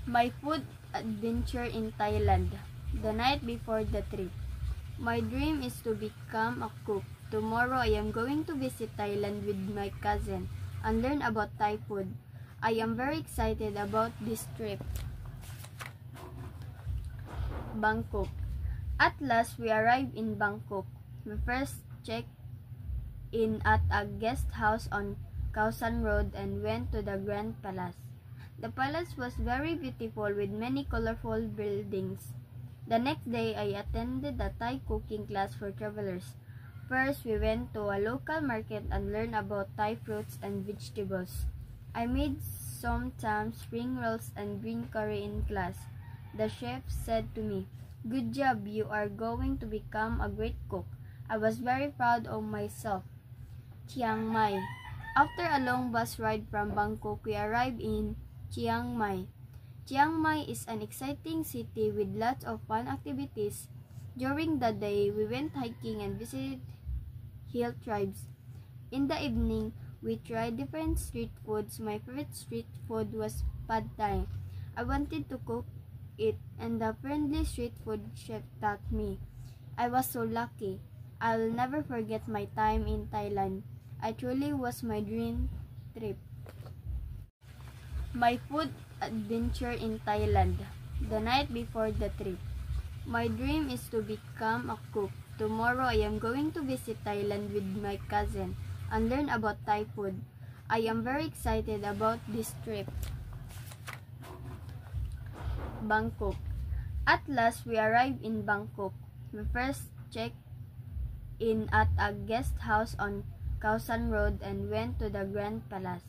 My food adventure in Thailand, the night before the trip. My dream is to become a cook. Tomorrow I am going to visit Thailand with my cousin and learn about Thai food. I am very excited about this trip. Bangkok. At last we arrived in Bangkok. We first checked in at a guest house on Khao San Road and went to the Grand Palace. The palace was very beautiful with many colorful buildings. The next day, I attended a Thai cooking class for travelers. First, we went to a local market and learned about Thai fruits and vegetables. I made some tam, spring rolls, and green curry in class. The chef said to me, "Good job, you are going to become a great cook." I was very proud of myself. Chiang Mai. After a long bus ride from Bangkok, we arrived in Chiang Mai. Chiang Mai is an exciting city with lots of fun activities. During the day, we went hiking and visited hill tribes. In the evening, we tried different street foods. My favorite street food was pad thai. I wanted to cook it, and the friendly street food chef taught me. I was so lucky. I'll never forget my time in Thailand. It truly was my dream trip. My food adventure in Thailand, the night before the trip. My dream is to become a cook. Tomorrow I am going to visit Thailand with my cousin and learn about Thai food. I am very excited about this trip. Bangkok. At last we arrived in Bangkok. We first checked in at a guest house on Khao San Road and went to the Grand Palace.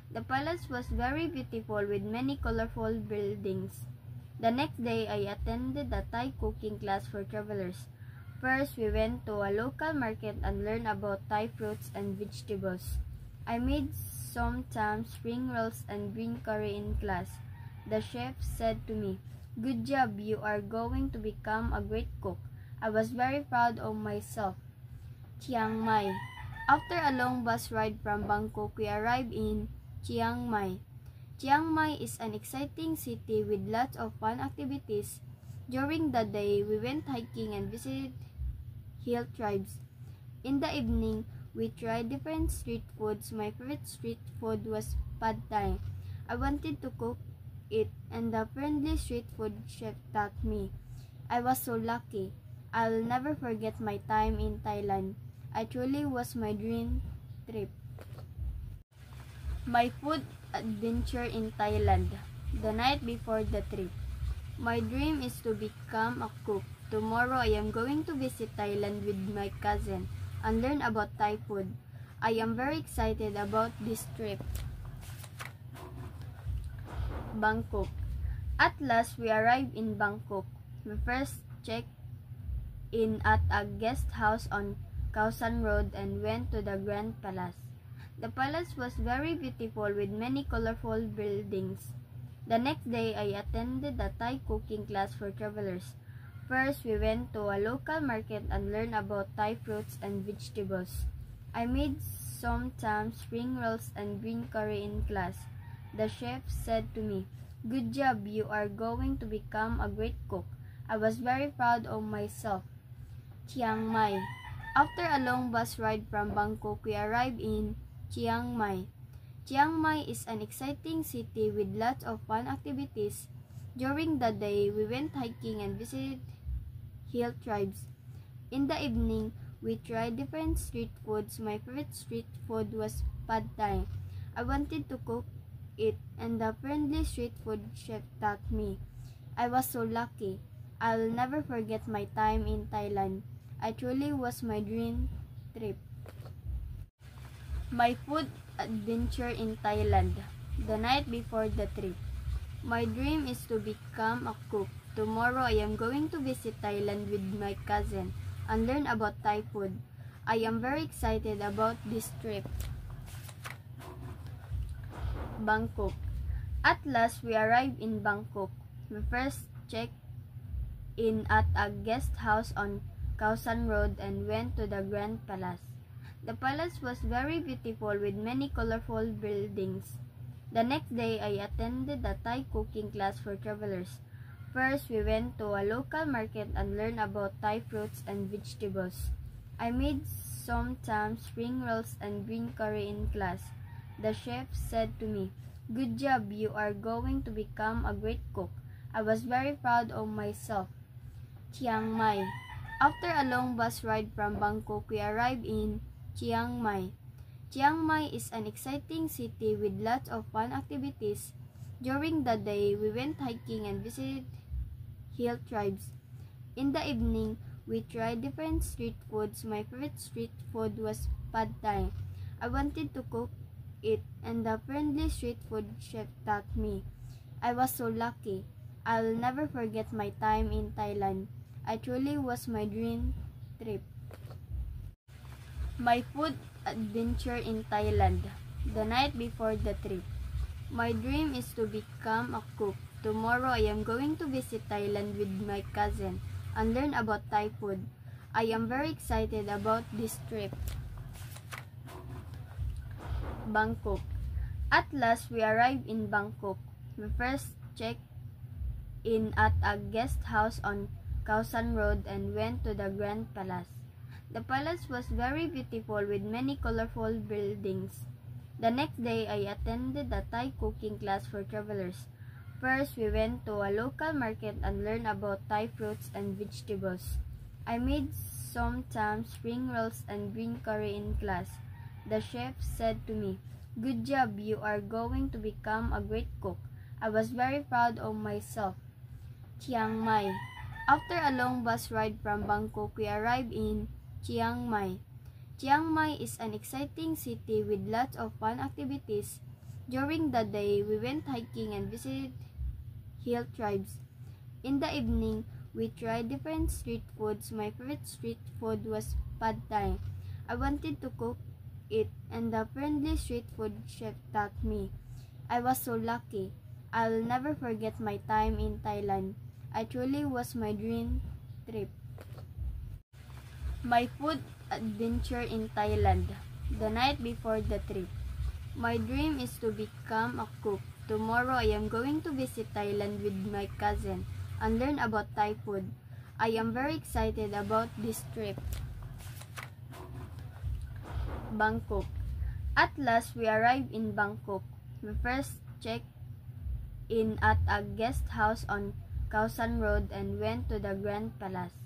The palace was very beautiful with many colorful buildings. The next day, I attended a Thai cooking class for travelers. First, we went to a local market and learned about Thai fruits and vegetables. I made some tam, spring rolls, and green curry in class. The chef said to me, "Good job, you are going to become a great cook." I was very proud of myself. Chiang Mai. After a long bus ride from Bangkok, we arrived in Chiang Mai. Chiang Mai is an exciting city with lots of fun activities. During the day, we went hiking and visited hill tribes. In the evening, we tried different street foods. My favorite street food was pad thai. I wanted to cook it, and the friendly street food chef taught me. I was so lucky. I'll never forget my time in Thailand. It truly was my dream trip. My food adventure in Thailand, the night before the trip. My dream is to become a cook. Tomorrow I am going to visit Thailand with my cousin and learn about Thai food. I am very excited about this trip. Bangkok. At last we arrived in Bangkok. We first checked in at a guest house on Khao San Road and went to the Grand Palace. The palace was very beautiful with many colorful buildings. The next day, I attended a Thai cooking class for travelers. First, we went to a local market and learned about Thai fruits and vegetables. I made some tam, spring rolls, and green curry in class. The chef said to me, "Good job, you are going to become a great cook." I was very proud of myself. Chiang Mai. After a long bus ride from Bangkok, we arrived in Chiang Mai. Chiang Mai is an exciting city with lots of fun activities. During the day, we went hiking and visited hill tribes. In the evening, we tried different street foods. My favorite street food was pad thai. I wanted to cook it, and the friendly street food chef taught me. I was so lucky. I'll never forget my time in Thailand. It truly was my dream trip. My food adventure in Thailand, the night before the trip. My dream is to become a cook. Tomorrow I am going to visit Thailand with my cousin and learn about Thai food. I am very excited about this trip. Bangkok. At last we arrived in Bangkok. We first checked in at a guest house on Khao San Road and went to the Grand Palace. The palace was very beautiful with many colorful buildings. The next day, I attended a Thai cooking class for travelers. First, we went to a local market and learned about Thai fruits and vegetables. I made some tam, spring rolls, and green curry in class. The chef said to me, "Good job, you are going to become a great cook." I was very proud of myself. Chiang Mai. After a long bus ride from Bangkok, we arrived in Chiang Mai. Chiang Mai is an exciting city with lots of fun activities. During the day, we went hiking and visited hill tribes. In the evening, we tried different street foods. My favorite street food was pad thai. I wanted to cook it, and the friendly street food chef taught me. I was so lucky. I'll never forget my time in Thailand. It truly was my dream trip. My food adventure in Thailand. The night before the trip. My dream is to become a cook. Tomorrow I am going to visit Thailand with my cousin and learn about Thai food. I am very excited about this trip. Bangkok. At last, we arrived in Bangkok. We first checked in at a guest house on Khao San Road and went to the Grand Palace. The palace was very beautiful with many colorful buildings. The next day, I attended a Thai cooking class for travelers. First, we went to a local market and learned about Thai fruits and vegetables. I made some tam, spring rolls, and green curry in class. The chef said to me, "Good job, you are going to become a great cook." I was very proud of myself. Chiang Mai. After a long bus ride from Bangkok, we arrived in Chiang Mai. Chiang Mai is an exciting city with lots of fun activities. During the day, we went hiking and visited hill tribes. In the evening, we tried different street foods. My favorite street food was pad thai. I wanted to cook it, and the friendly street food chef taught me. I was so lucky. I'll never forget my time in Thailand. It truly was my dream trip. My food adventure in Thailand. The night before the trip. My dream is to become a cook. Tomorrow I am going to visit Thailand with my cousin and learn about Thai food. I am very excited about this trip. Bangkok. At last, we arrived in Bangkok. We first checked in at a guest house on Khao San Road and went to the Grand Palace.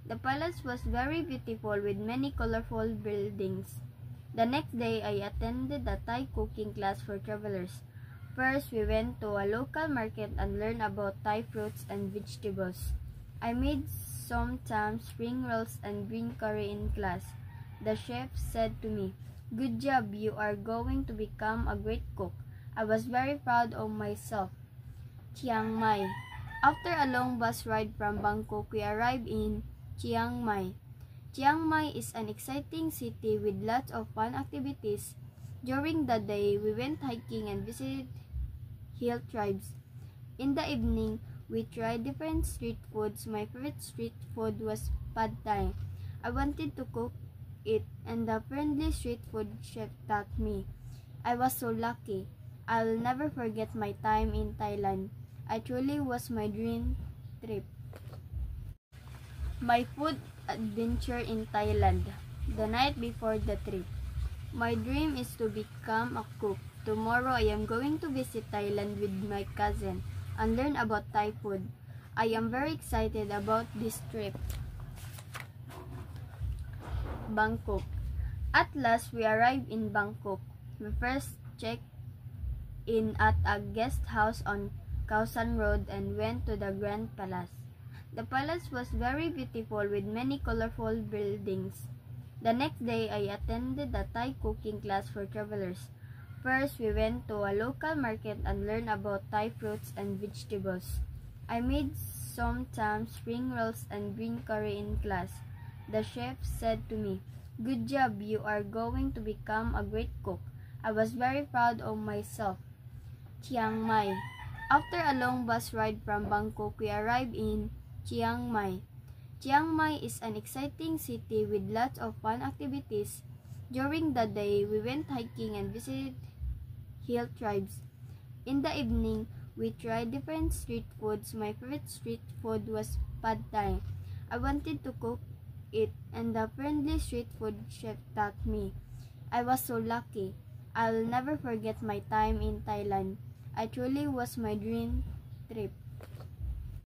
The palace was very beautiful with many colorful buildings. The next day, I attended a Thai cooking class for travelers. First, we went to a local market and learned about Thai fruits and vegetables. I made some tam, spring rolls, and green curry in class. The chef said to me, "Good job, you are going to become a great cook." I was very proud of myself. Chiang Mai. After a long bus ride from Bangkok, we arrived in Chiang Mai. Chiang Mai is an exciting city with lots of fun activities. During the day, we went hiking and visited hill tribes. In the evening, we tried different street foods. My favorite street food was pad thai. I wanted to cook it, and the friendly street food chef taught me. I was so lucky. I'll never forget my time in Thailand. It truly was my dream trip. My food adventure in Thailand. The night before the trip. My dream is to become a cook. Tomorrow I am going to visit Thailand with my cousin and learn about Thai food. I am very excited about this trip. Bangkok. At last, we arrived in Bangkok. We first checked in at a guest house on Khao San Road and went to the Grand Palace. The palace was very beautiful with many colorful buildings. The next day, I attended a Thai cooking class for travelers. First, we went to a local market and learned about Thai fruits and vegetables. I made some tam, spring rolls, and green curry in class. The chef said to me, "Good job, you are going to become a great cook." I was very proud of myself. Chiang Mai. After a long bus ride from Bangkok, we arrived in Chiang Mai. Chiang Mai is an exciting city with lots of fun activities. During the day, we went hiking and visited hill tribes. In the evening, we tried different street foods. My favorite street food was pad thai. I wanted to cook it, and the friendly street food chef taught me. I was so lucky. I'll never forget my time in Thailand. It truly was my dream trip.